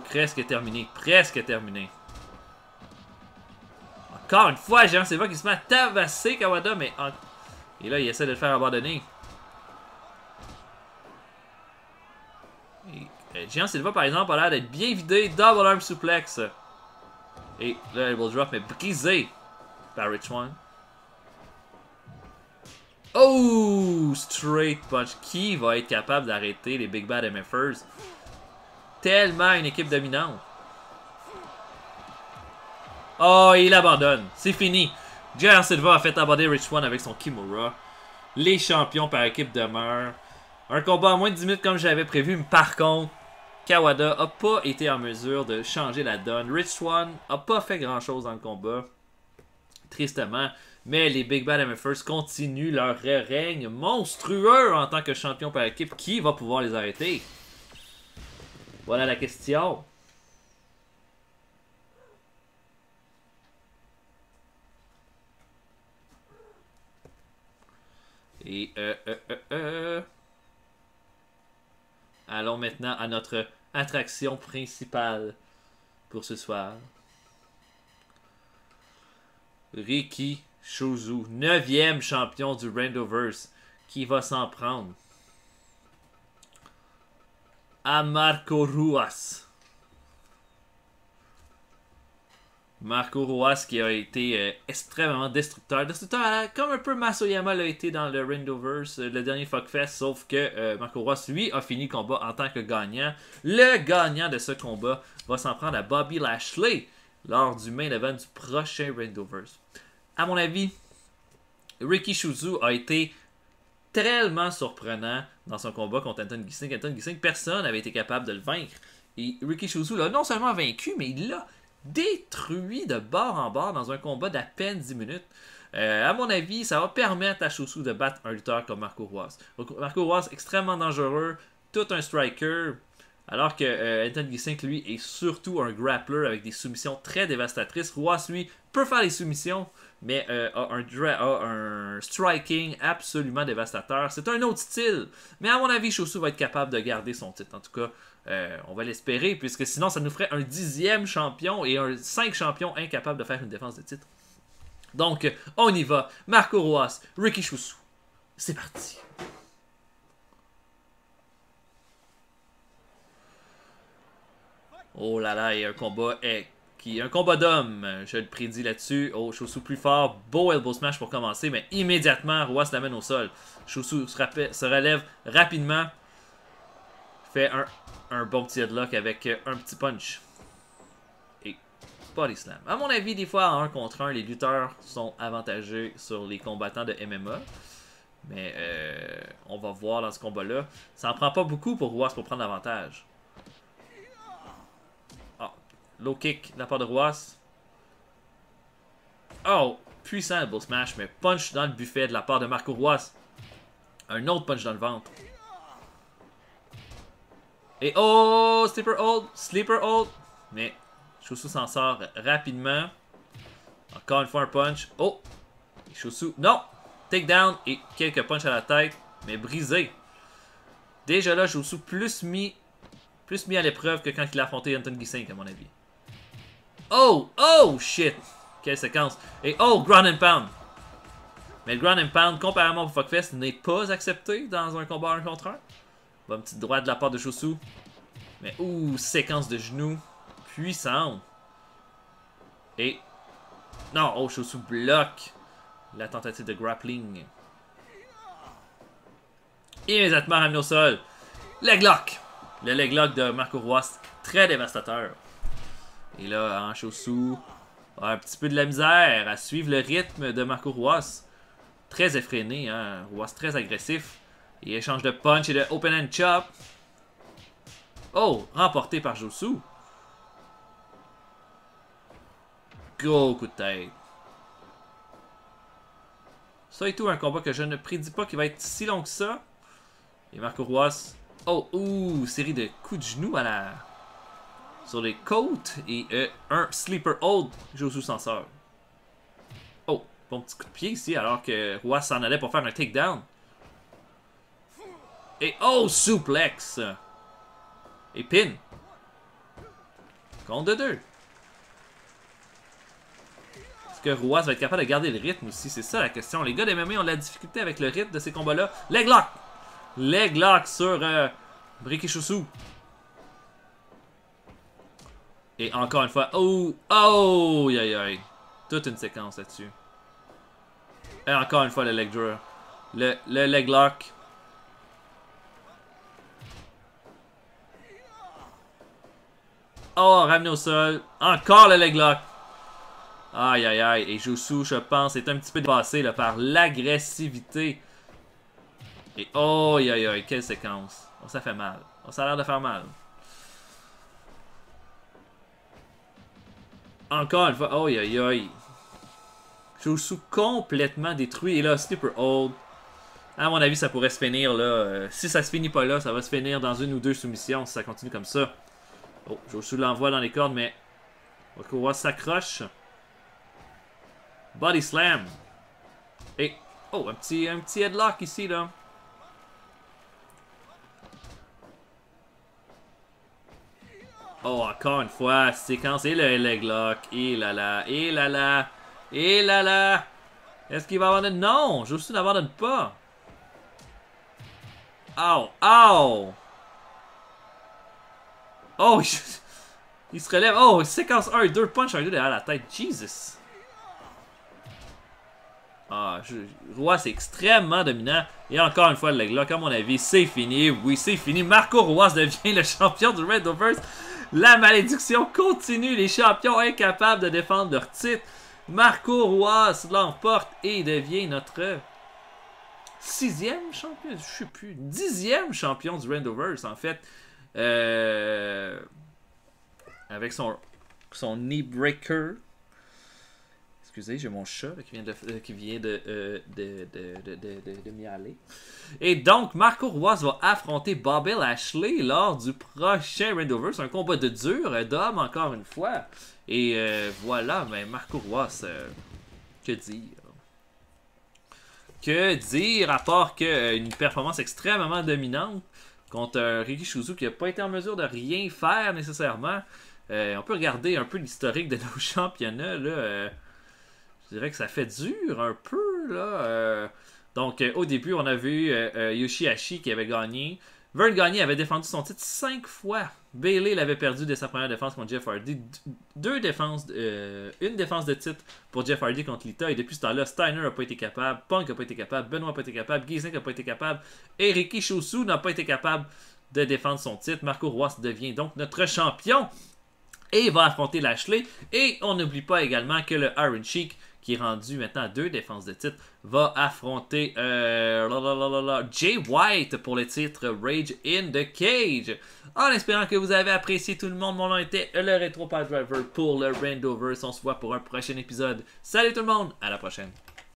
Presque terminé. Presque terminé. Encore une fois, Géant Silva qui se met à tabasser Kawada. Mais et là, il essaie de le faire abandonner. Et Géant Silva, par exemple, a l'air d'être bien vidé. Double arm suplex. Et là, elbow drop, mais brisé par Rich Swann. Oh! Straight punch. Qui va être capable d'arrêter les Big Bad MFers? Tellement une équipe dominante. Oh, il abandonne. C'est fini. Géant Silva a fait abandonner Rich Swann avec son Kimura. Les champions par équipe demeurent. Un combat à moins de 10 minutes comme j'avais prévu. Mais par contre, Kawada n'a pas été en mesure de changer la donne. Rich Swann n'a pas fait grand chose dans le combat. Tristement. Mais les Big Bad MFers continuent leur règne monstrueux en tant que champion par équipe. Qui va pouvoir les arrêter? Voilà la question. Et allons maintenant à notre attraction principale pour ce soir. Riki Choshu, 9e champion du Randoverse, qui va s'en prendre à Marco Ruas. Marco Ruas qui a été extrêmement destructeur. Destructeur comme un peu Masoyama l'a été dans le Randoverse, le dernier Fuckfest, sauf que Marco Ruas, lui, a fini le combat en tant que gagnant. Le gagnant de ce combat va s'en prendre à Bobby Lashley lors du main event du prochain Randoverse. À mon avis, Riki Choshu a été tellement surprenant dans son combat contre Anton Gissink. Anton Gissink, personne n'avait été capable de le vaincre. Et Riki Choshu l'a non seulement vaincu, mais il l'a détruit de bord en bord dans un combat d'à peine 10 minutes. À mon avis, ça va permettre à Choshu de battre un lutteur comme Marco Ruas. Marco Ruas, extrêmement dangereux, tout un striker, alors que Anton Gissink, lui, est surtout un grappler avec des soumissions très dévastatrices. Ruas, lui, peut faire les soumissions, mais a un striking absolument dévastateur. C'est un autre style, mais à mon avis, Choshu va être capable de garder son titre. En tout cas, on va l'espérer, puisque sinon, ça nous ferait un 10e champion et un 5 champions incapables de faire une défense de titre. Donc, on y va. Marco Ruas, Riki Choshu. C'est parti. Oh là là, il y a un combat un combat d'hommes, je le prédis là-dessus. Oh, Choshu plus fort, beau elbow smash pour commencer, mais immédiatement, Ruas l'amène au sol. Choshu se relève rapidement, fait un bon petit headlock avec un petit punch. Et body slam. À mon avis, des fois, en 1 contre 1, les lutteurs sont avantagés sur les combattants de MMA. Mais on va voir dans ce combat-là. Ça en prend pas beaucoup pour Ruas pour prendre l'avantage. Low kick de la part de Ruas. Oh, puissant elbow smash, mais punch dans le buffet de la part de Marco Ruas. Un autre punch dans le ventre. Et oh, sleeper hold. Mais Choshu s'en sort rapidement. Encore une fois un punch. Oh, Choshu, non. Takedown et quelques punches à la tête, mais brisé. Déjà là, Choshu plus mis à l'épreuve que quand il a affronté Anton Gissink, à mon avis. Oh! Oh! Shit! Quelle séquence. Et oh! Ground and Pound. Mais le Ground and Pound, comparément au Fuckfest, n'est pas accepté dans un combat 1 contre 1. Bonne petite droite de la part de Choshu. Mais ouh! Séquence de genoux. Puissante. Et... Non! Oh! Choshu bloque la tentative de grappling. Immédiatement ramené au sol. Leg lock. Le leg lock de Marco Ruas, très dévastateur. Et là, en Choshu, un petit peu de la misère à suivre le rythme de Marco Ruas. Très effréné, hein. Ruas très agressif. Et échange de punch et de open hand chop. Oh, remporté par Choshu. Gros coup de tête. Ça et tout, un combat que je ne prédis pas qu'il va être si long que ça. Et Marco Ruas. Oh, ouh, série de coups de genoux à la... sur les côtes. Et un sleeper hold. Choshu s'en sort. Oh, bon petit coup de pied ici alors que Ruas s'en allait pour faire un takedown. Et oh, suplex. Et pin. Compte de 2. Est-ce que Ruas va être capable de garder le rythme aussi? C'est ça la question. Les gars de MMA ont de la difficulté avec le rythme de ces combats-là. Leg lock. Leg lock sur Ricky Choshu. Et encore une fois. Oh! Oh! Aïe aïe. Toute une séquence là-dessus. Et encore une fois le leg draw. Le leg lock. Oh! Ramené au sol. Encore le leg lock. Aïe aïe aïe. Et Choshu, je pense, est un petit peu dépassé là, par l'agressivité. Et oh, aïe aïe aïe, quelle séquence. Oh, ça fait mal. Oh, ça a l'air de faire mal. Encore une fois. Oh, aïe aïe. Choshu complètement détruit. Et là, sleeper hold. À mon avis, ça pourrait se finir là. Si ça se finit pas là, ça va se finir dans une ou deux soumissions si ça continue comme ça. Oh, Choshu l'envoie dans les cordes, mais Ruas s'accroche. Body slam. Et oh, un petit headlock ici là. Oh, encore une fois, séquence et le leg lock. Et là là, et là là, et là là. Est-ce qu'il va abandonner? Non, Choshu n'abandonne pas. Ow, ow. Oh, il se relève. Oh, séquence 1, 2, punch 1, 2 derrière la tête. Jesus. Ah, Ruas est extrêmement dominant. Et encore une fois, le leg lock, à mon avis, c'est fini. Oui, c'est fini. Marco Ruas devient le champion du Red Overs. La malédiction continue. Les champions incapables de défendre leur titre. Marco Ruas l'emporte et devient notre 6e champion. Je sais plus. 10e champion du Red Overs, en fait. Avec son knee breaker. Excusez, j'ai mon chat qui vient de miauler. Et donc, Marco Ruas va affronter Bobby Lashley lors du prochain Red Overs. Un combat de dur d'homme, encore une fois. Et voilà, mais Marco Ruas, que dire? Que dire, à part qu'une performance extrêmement dominante contre Ricky Choshu qui n'a pas été en mesure de rien faire nécessairement. On peut regarder un peu l'historique de nos championnats, là. Je dirais que ça fait dur un peu, là. Donc, au début, on a vu Yoshihashi qui avait gagné. Vern Gagne avait défendu son titre 5 fois. Bayley l'avait perdu dès sa première défense contre Jeff Hardy. Une défense de titre pour Jeff Hardy contre Lita. Et depuis ce temps-là, Steiner n'a pas été capable. Punk n'a pas été capable. Benoit n'a pas été capable. Giesink n'a pas été capable. Et Ricky Choshu n'a pas été capable de défendre son titre. Marco Ruas devient donc notre champion. Et il va affronter Lashley. Et on n'oublie pas également que le Iron Sheik, qui est rendu maintenant à 2 défenses de titre, va affronter Jay White pour le titre Rage in the Cage. En espérant que vous avez apprécié tout le monde, mon nom était le Retro Pile Driver pour le Red Overs. On se voit pour un prochain épisode. Salut tout le monde, à la prochaine.